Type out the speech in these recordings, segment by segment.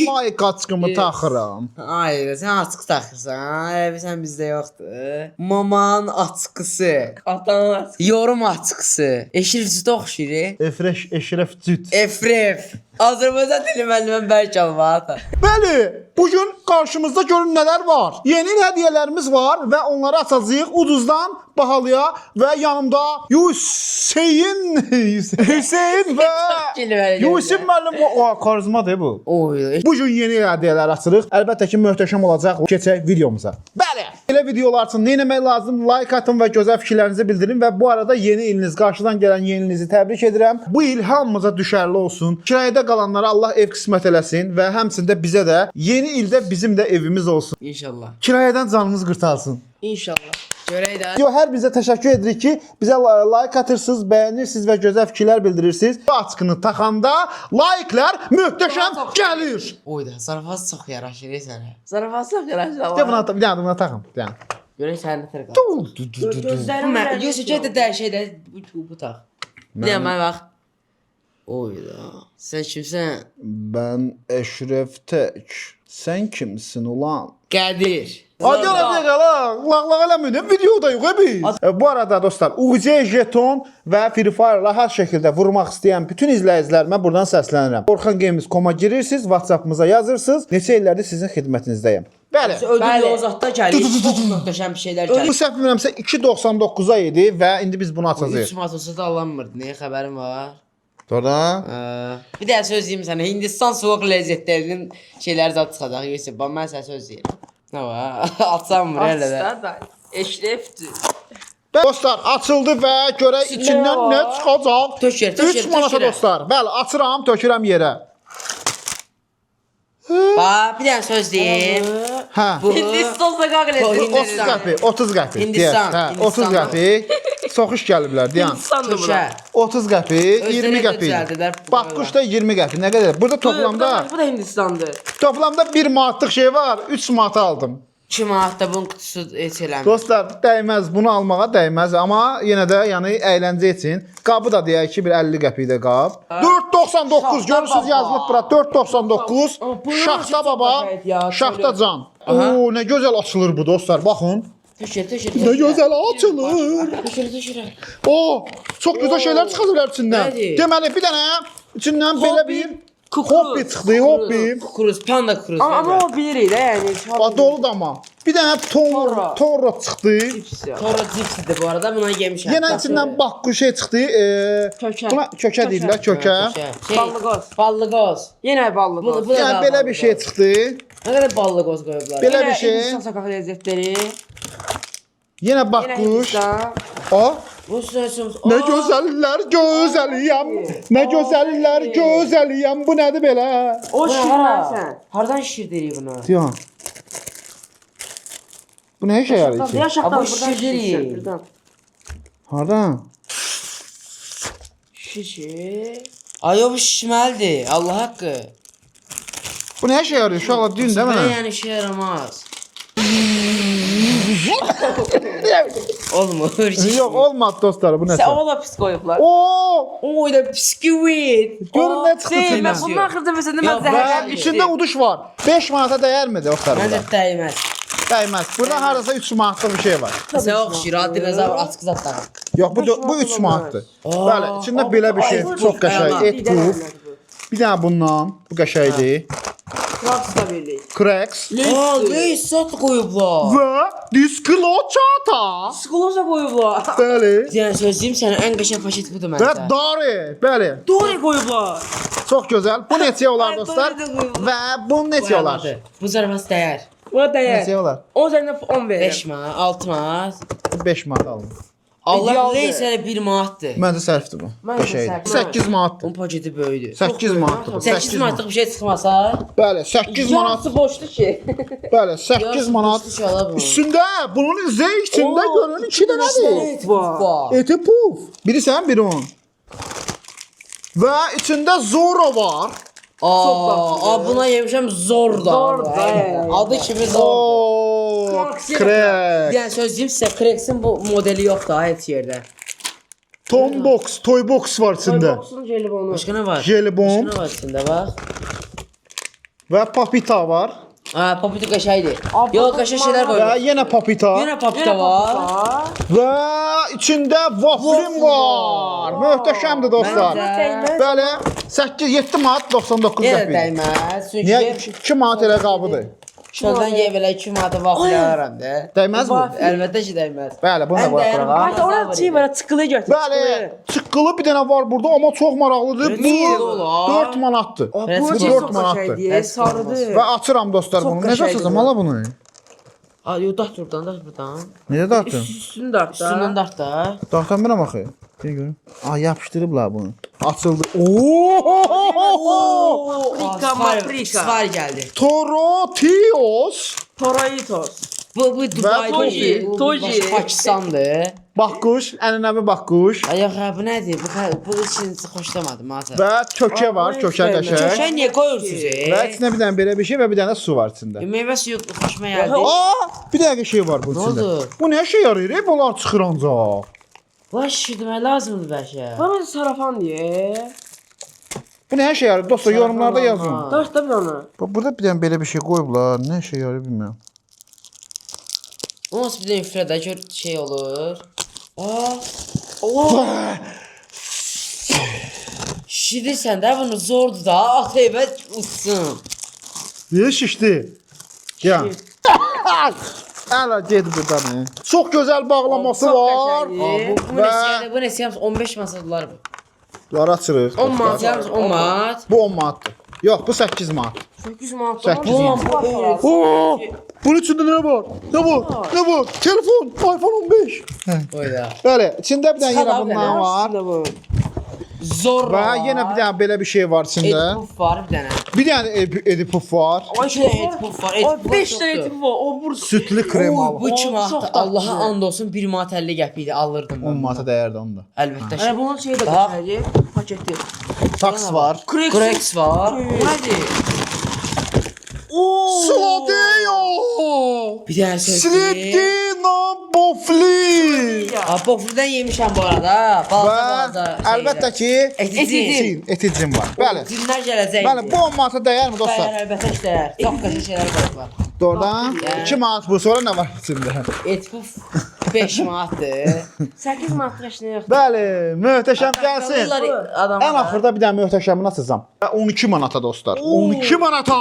May qaçqımı taxıram. Hayır, sen açıq taxırsan. Sən bizdə yoxdur. Mamanın açıqısı. Atanın açıqı. Yorum açıqısı. Eşrifcüdə oxşuyur. Efreş, eşref cüt. Efref. Azərbaycan dili müəllimən bərk alma. Bəli, bugün qarşımızda görün nələr var. Yeni il hədiyələrimiz var və onları açacağıq ucuzdan bahalıya və yanımda Hüseyin və Yusuf müəllim o karizmadır bu. Oy. Bu gün yeni hədiyələr açırıq. Əlbəttə ki, möhtəşəm olacaq. Keçək videomuza. Bəli. Belə videolar üçün nə etmək lazım? Like atın və gözəl fikirlərinizi bildirin və bu arada yeni iliniz, qarşıdan gələn yeni ilinizi təbrik edirəm. Bu il hamımıza düşərli olsun. Kirayədə qalanlara Allah ev qismət eləsin və həmçində bizə də yeni ildə bizim də evimiz olsun. İnşallah. Kirayədən canımız qurtarsın. İnşallah. Görək də. Hər bizə təşəkkür edirik ki, bizə like atırsınız, bəyənirsiniz və gözəl fikirlər bildirirsiniz. Bu açqını taxanda like'lər möhtəşəm gəlir. Oy da, zarafat çox yaraşır sənə. Zarafat çox yaraşır. Bir dənə buna taxım. Bir dənə. Görək sənin nə tərəf. Gözlərim Mən Yusuf də dəyişək də bu tax. Bir də mən bax. Oy da. Sən kimsən? Mən Eşref Tək. Sən kimsin ulan? Qədir. Hadi ona lan. Lağlaq eləməyin. Videoda yox biz. Bu arada dostlar, UC jeton və Free Fire-la hər şəkildə vurmaq istəyən bütün izləyicilərimə buradan səslənirəm. Orxangames.com-a girirsiniz, WhatsApp-ımıza yazırsınız. Neçə illərdir sizin xidmətinizdəyəm. Bəli. Ödül Ozatda gəlir. Çox möhtəşəm bir şeylər gəlir. Bu səhv bilmirəmsə 2.99-a idi və indi biz bunu açacağıq. 3 matosu da alınmırdı. Nəyə xəbərim var? Doğru. Bir də söz deyim sənə. Hindistan soğuq ləzzətlərinin şeyləri zad çıxacaq. Yusuf, mən sənə söz deyirəm. Nə var? Atsam mı elə də? Açda da. Eşrefdir. Dostlar, açıldı və görək içindən nə çıxacaq. Tökür. 3 manata dostlar. Bəli, açıram, tökürəm yerə. Bax, bir dənə söz deyim. Hə. Bu Hindistan soğuq 30 qəpik, 30 qəpik. Hindistan. Hə, 30 qəpik. Soxuş gəliblər, deyən. Hindistandır bu. Tökə. 30 qəpik, 20 qəpik. Bax, quşda 20 qəpik. Nə qədər? Burada toplamda Bu da Hindistandır. toplamda 1 manatlıq şey var. 3 manata aldım. 2 manatda bunun qutusu heç eləmir. Dostlar, dəyməz. Bunu almağa dəyməz, amma yenə də yəni əyləncə üçün qabı da deyək ki, bir 50 qəpik də qab. 4.99 görürsüz yazılıb bura 4.99. Şaxta baba, Şaxta can. Oo, nə gözəl açılır bu dostlar. Baxın. Tökür. Nə gözəl açılır. Tökür. O, çox gözəl şeylər çıxarırlar içindən. Nədir? Deməli, bir dənə içindən belə bir Kukuruz. hoppi çıxdı, hoppi. Kukuruz, panda kukuruz. Ama o bilir də yəni. Dolu da amma. Bir dənə Toro çıxdı. Sonra cipsidir bu arada, buna yemişəm. Yenə içindən bax şey çıxdı. Kökə. Buna kökə deyirlər, kökə. Ballıqoz. Ballıqoz. Yenə ballıqoz. Bu da Yəni belə bir şey çıxdı. Nə qədər ballıqoz qoyublar. Belə bir şey. Hindistan sokaq ləzzətləri. Yenə bax Yenə quş. Hindistan. O. Bu sözüm. Nə gözəllər gözəliyəm. Nə gözəllər gözəliyəm. Bu nədir belə? O şirmərsən. Hardan şişirdirik bunu? Diyan. Bu nə işə yarayır ki? Ya şaxtan Bu buradan şişirir. şişir. Hardan? Şişir. Ay o bu şişməlidir. Allah haqqı. Bu nə işə yarayır? Uşaqlar düyün də Belə mənə. yəni işə yaramaz. Olmur. Yox, olmadı dostlar, bu nəsə. O da pis qoyublar. Oo! Oy da bisküvit. Görün nə çıxdı Deyil, içindən. mən bunun axırda məsələn mən Yox, Və zəhərlənmişdim. içində uduş var. 5 manata dəyərmi dostlar Məncə burada? dəyməz. Dəyməz. Burada harasa 3 manatlıq bir şey var. Sən oxşuyur, dinozavr açıq zatlar. Yox, bu 3 manatdır. Bəli, içində belə bir şey çox qəşəng. Et puf. Bir dənə bundan, bu qəşəngdir. Krapsla birlik. Cracks Aa, nə sat qoyublar. və Diskloçata. Skolosa qoyublar. Bəli. Yəni sözlüyüm sənə ən qəşəng paket budur Və məncə. Dori. Bəli. Dori qoyublar. Çox gözəl. Bu neçə olar dostlar? Və bu neçə olar? Bu zarafat dəyər. Buna dəyər. Neçə olar? 10 üzərindən 10 verirəm. 5 manat, 6 manat. 5 manat alın. Allah İdealdır. neysə 1 manatdır. Məncə sərfdir bu. Məncə Qəşəngdir. sərf. 8 manatdır. Bunun paketi böyüdür. 8 manatdır bu. 8 manatlıq bir şey çıxmasa, Bəli, 8 manat. Yarısı boşdur ki. Bəli, 8 manat. Üstündə bunun zeytində görün 2 dənədir. var. Eti puf. Bilirsən, biri onun. Və içində Zoro var. Aa, buna yemişəm zor da. Zor da, yəni. Adı kimi zor. Oo, Kreks. Kreks. Yəni sözlüyüm sizə Krexin bu modeli yoxdur heç yerdə. Tom box, toy box var içində. Boxun jelibonu. Başqa nə var? Jelibon. Başqa nə var içində bax. və papita var. Ha, papita qəşəydi. Abi, Yox, qəşəng şeylər Və qoyur. yenə papita. Yenə papita var. Və içində vaflim var. Möhtəşəmdir dostlar. Məncə- Bəli, 7 manat 99 Yenə qəpik. dəyməz. Niyə Çünki 2 manat elə qabıdır? şuradan yeyə belə 2 manata vaxtı alaram da. Dəymez mi? Əlbəttə ki, dəyməz. Bəli, bunu da Ən dəyərli qoyaq. Hatta orada şey var, çıkılı götür. Bəli, çıqqılı bir dənə var burada, amma çox maraqlıdır. Niyə Bu olar? 4 manatdır. Bu Biraz çok dört manatdır. manatdır. Sarıdır. Və açıram dostlar Çox bunu. Necə qəşəngdir açacağım bu. hala bunu? Ay, yox, dart buradan, dart buradan. Necə dartım? Üstünü de hatta. Üstündən dart da. Dartam biləm axı. Bir görüm. Ay, yapışdırıblar bunu. Açıldı. Oo! Paprika, paprika. Svar gəldi. Torotios. Toraitos. Bu Dubayda. Toji, Bu Toji. başqa Pakistandır. Bakkuş, ənənəvi bakkuş. Ay, yox, bu nədir? Bu için xoşlamadım ha. Və kökə var, Ay, kökə sevməm. qəşəng. Köşə niyə qoyursunuz? Və içində bir dənə belə bir şey və bir dənə su var içində. Meyvə suyu xoşuma gəldi. Aa, bir dəqiqə şey var bunun Nə içində. oldu? Bu nə şey yarayır? Bunlar çıxır ancaq. Baş şişirmək lazımdır bəlkə. Bana sarafan diye. Bu nə şey yarayır? Dostlar yorumlarda yazın. Ha. Dört da bir onu. Bax, burada bir dənə belə bir şey qoyublar. Nə şey yarayır bilmirəm. O nasıl bir dənə üfrədə gör şey olur. Aa, şişirirsən də bunu zordur da. At evə uçsun. Bir şişdi. Ya. Hələ ged buradan. Çox gözəl bağlaması Çox var. qəşəngdir. Bu neçəyədir? Bu neçəyəmiş 15 manatlar bu. Bunları açırıq. 10 manat. Neçəyəmiş 10 manat. Bu 10 manatdır. Yox, bu 8 manat. 800 manat. 800 manat. Oo! Bunun içində nə var? Nə var? Nə var? Telefon, iPhone 15. Oyda. Bəli, içində bir dənə yenə Çıxar bundan abi, var. Bu. Zor. Və yenə bir dənə belə bir şey var içində. Edipuf var bir dənə. Bir dənə edipuf var. İki dənə edipuf var. O 5 tane tipi var. O burada. Sütlü kremalı. Bu 2 O manatdır. çox tatlı. Allaha and olsun 1 manat 50 qəpikdir alırdım 10 mən. manata dəyərdi onda. Əlbəttə ki. Bunun şeyi de Bax. götürəcək. Paketi. Tax var. Krex var. Nədir? Sladeyo! Bir dənə söz. Sledina Bofli! Bofludan yemişəm bu arada. Və Balda əlbəttə ki, Eticin. eticin var. Bəli. Cinlər gələcək. Bəli, bu 10 manata dəyərmi dostlar? Bəli, əlbəttə ki, dəyər. Çox qəşəng şeylər qoyublar. Doğrudan Yəni. 2 manat bu, sonra nə var içində? Etpuf 5 manatdır. 8 manat qəşəng yoxdur. Bəli, möhtəşəm gəlsin. Qalırlar adamlar. Ən axırda bir dənə möhtəşəmini açacağam. Və 12 manata dostlar. 12 manata!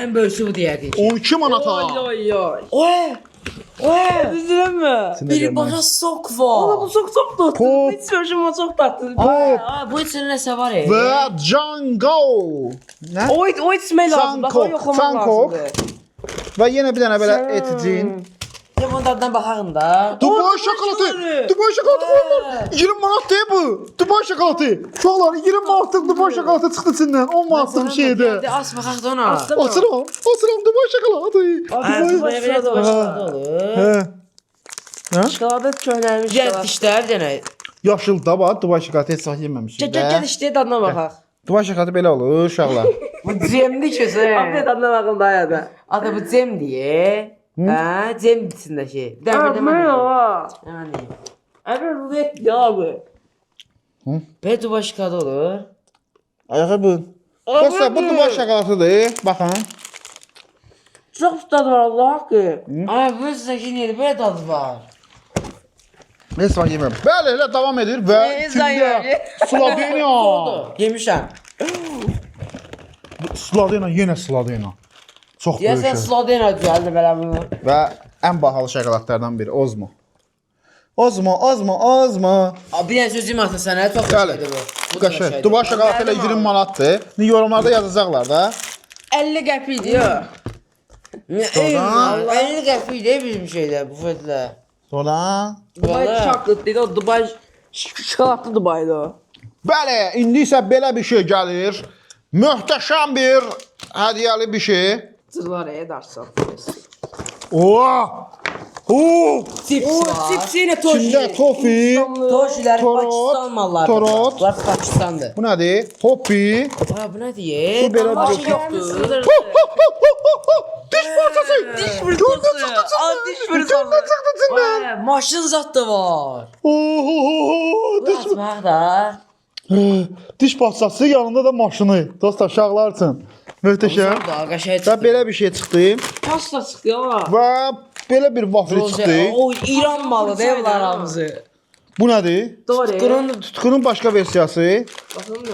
Ən böyüsü bu deyərdik. 12 manata! Oy oy. Oy! Oy! Üzülmə. İçində Bir görmək. bana sok Ona bu var. çok tatlı. Pop. Hiç görüşüm çok tatlı. Aa, bu içində nəsə var ya. Və Django. Nə? O içmək lazım. Bax o Sankok, yoxlamaq Sankok. lazımdır. Və yenə bir dənə belə eticin. Bunun dadına baxarım da. Dubai şokolatı. şokolatı. Dubai şokolatı koyurlar. 20 manat deyil bu. Dubai şokolatı. Uşaqlar 20 manatlıq Dubai şokolatı çıxdı içindən. 10 manatlıq bir şeydir. As baxaq da ona. Açıram. Açıram Dubai şokolatı. Ay, Dubai. belə belə başladı olur. Hə. Hə? Şokolada köhnəlmiş. Gəl dişlər bir dənə. Yaşıl da var. Dubai şokolatı heç vaxt yeməmişik. Gəl işte dadına baxaq. Dubai şokolatı belə olur uşaqlar. Bu cemdi Abi kösə. dadına baxın daya da. Adı bu cem diye. Ha, cem içindəki. Bir dəfə Abi demə. mən o. Hemen deyim. Abi rulet ya abi. Belə Dubai şokolatı olur. Ayağı bu. Dostlar bu Dubai şokolatıdır. Baxın. Çok tadı var Allah haqqı. Ay, bu içindəki nədir? Belə dadı var. Heç vaxt yemirəm. Bəli, elə davam edir və içində Sloveniya. Yemişəm. Sloveniya, yenə Sloveniya. Çox böyük Deyəsən şey. Sloveniya gəldi belə bunu. Və ən bahalı şokoladlardan biri Ozmo. Ozmo, Ozmo, Ozmo. Bir dənə sözüm atın sənə. Çox Bəli. qəşəngdir bu. Bu qəşəng. Dubai şokolatı ilə 20 manatdır. Yorumlarda yazacaqlar da. 50 qəpik diyor. Allah. 50 qəpik deyil bizim şeydə, bu fətlə. Sonra Dubai chocolate dedi o Dubai şokoladlı Dubai'de o. bəli, indi isə belə bir şey gəlir. Möhtəşəm bir hədiyyəli bir şey. Zırlar edersen. Oo! Oo! Cips O var. cips yine toji. İçində tofi. Toşilər Torot, Pakistan malları. torot. Bunlar Pakistandır. Bu nədir? Topi. Ha, bu nədir? Bu belə Başı bir- yoxdur. Diş parçası. Diş fırçası. Al diş fırçası. Çıxdı içindən. Vay, maşın zat da var. Oo! Diş Atmaq da. Diş parçası yanında da maşını. Dostlar uşaqlar üçün. Möhtəşəm. Qəşəng Və belə bir şey çıxdı. Pasta çıxdı ya. Və belə bir vafli çıxdı. O İran malı değil bunlar hamısı. Bu nədir? Doğru. Tutqunun başqa versiyası.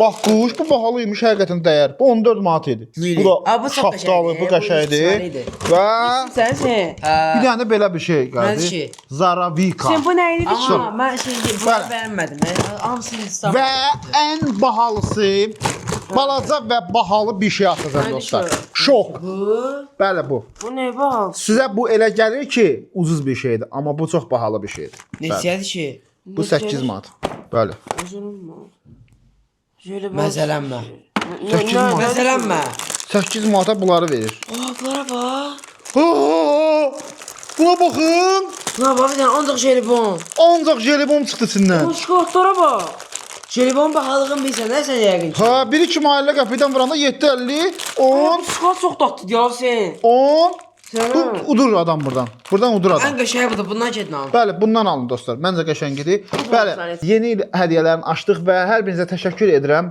Bax quş, bu bahalıymış həqiqətən dəyər. Bu 14 manat idi. Bu da Bu çox şapkalı, qəşəngdir, bu qəşəngdir. bu Və Sensin. bir dənə də belə bir şey Nədir gəldi. ki? Zaravika. Sen bu neydi ki? Amma mən şey deyim, bunu Bəli. bəyənmədim. Hamısını istem. Və ən bahalısı balaca və bahalı bir şey atacağım Hadi dostlar. şöyle. Şok. Bu Bəli bu. Bu ne bak? Sizə bu elə gəlir ki, ucuz bir şeydir, amma bu çox bahalı bir şeydir. Bəli. neçədir ki? Bu 8 manat. Bəli. Şöyle bak. Məzələnmə. 8 manat. Məzələnmə. 8 manata bunları verir. Bunlara bax. Aa! Buna baxın. Buna bax bir dənə ancaq jelibon. Ancaq jelibon çıxdı içindən. Bu şkortlara bak. Jelibon bahalığını bilsən, nə sən yəqin ki? Ha, 1-2 maillə qəpikdən vuranda 7.50, 10, Skort çok tatlı ya sen. 10. Sen. Bu udur adam buradan. Buradan udur adam. Ən qəşəng budur, bundan gedin alın. Bəli, bundan alın dostlar. Məncə qəşəng idi. Bəli, yeni il hədiyyələrini açdıq və hər birinizə təşəkkür edirəm.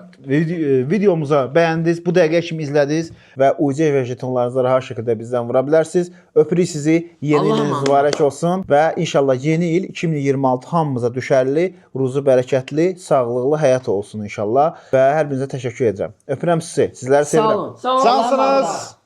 Videomuza bəyəndiniz, bu dəqiqə kimi izlədiniz və UC və jetonlarınızı rahat şəkildə bizdən vura bilərsiniz. Öpürük sizi. Yeni Allah'a iliniz emanet. mübarək olsun və inşallah yeni il 2026 hamımıza düşərli, ruzu bərəkətli, sağlıqlı həyat olsun inşallah və hər birinizə təşəkkür edirəm. Öpürəm sizi. Sizləri sevirəm. olun. Sağ olun. Cansınız.